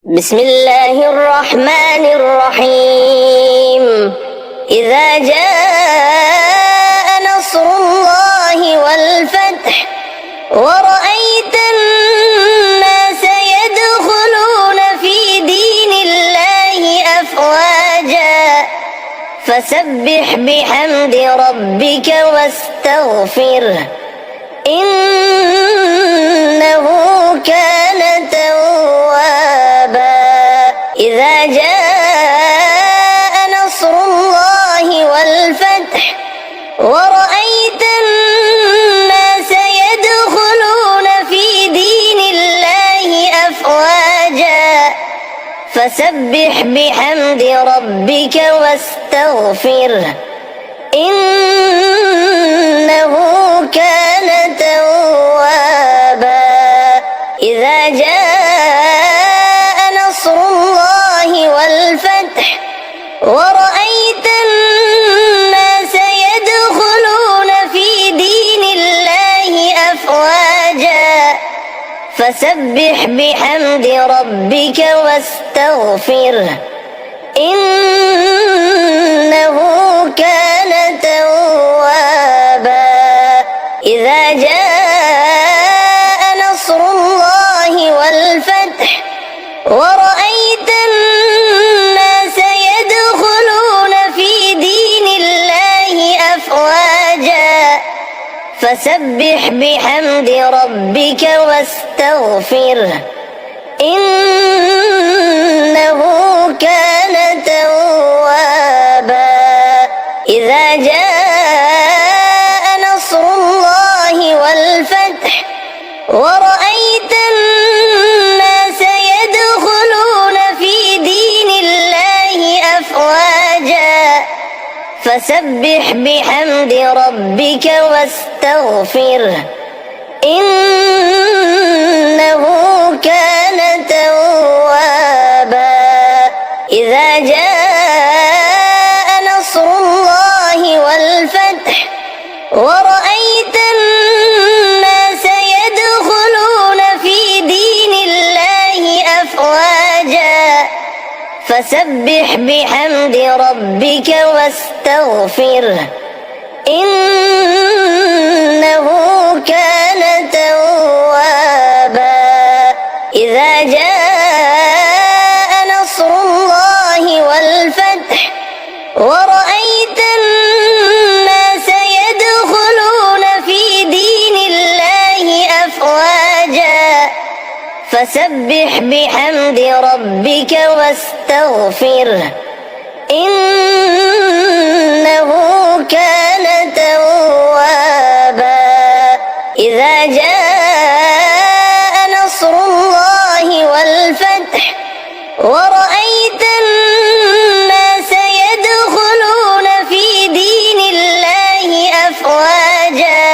بسم الله الرحمن الرحيم. إذا جاء نصر الله والفتح ورأيت الناس يدخلون في دين الله أفواجا فسبح بحمد ربك واستغفره إنه كان توابا. إذا جاء نصر الله والفتح ورأيت الناس يدخلون في دين الله أفواجا فسبح بحمد ربك واستغفره إنه كان توابا. إذا جاء نصر الله والفتح ورأيت الناس يدخلون في دين الله أفواجا فسبح بحمد ربك واستغفره إنه كان توابا. إذا جاء نصر الله والفتح ورأيت الناس يدخلون في دين الله أفواجا فسبح بحمد ربك واستغفره إنه كان توابا. إذا جاء نصر الله والفتح ورأيت الناس يدخلون في دين الله أفواجا فسبح بحمد ربك واستغفره إنه كان توابا. إذا جاء نصر الله والفتح ورأيت الناس يدخلون في دين الله أفواجا فسبح بحمد ربك واستغفره إنه كان توابا. إذا جاء نصر الله والفتح ورأيت الناس يدخلون في دين الله أفواجا فسبح بحمد ربك واستغفره إنه كان توابا. إذا جاء نصر الله والفتح ورأيت الناس يدخلون في دين الله أفواجا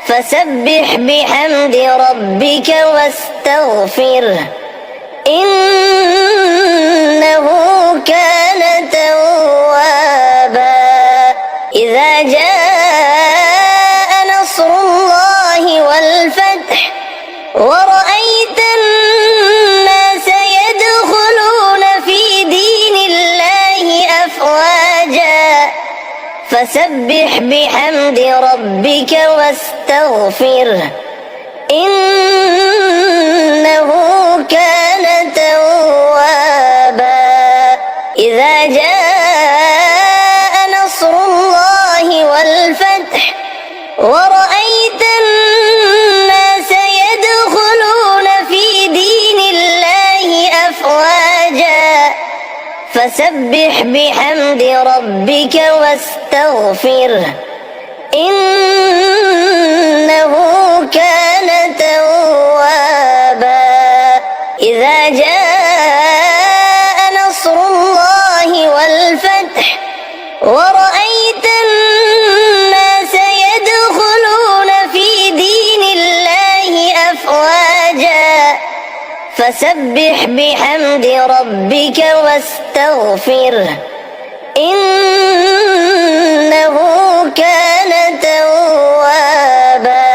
فسبح بحمد ربك واستغفره إنه كان توابا. إذا جاء نصر الله والفتح ورأيت الناس يدخلون في دين الله أفواجا فسبح بحمد ربك واستغفره إنه كان توابا. إذا جاء نصر الله والفتح ورأيت الناس يدخلون في دين الله أفواجا فسبح بحمد ربك واستغفره إنه كان توابا. إذا جاء نصر الله والفتح ورأيت الناس يدخلون في دين الله أفواجا فسبح بحمد ربك واستغفره إنه كان توابا.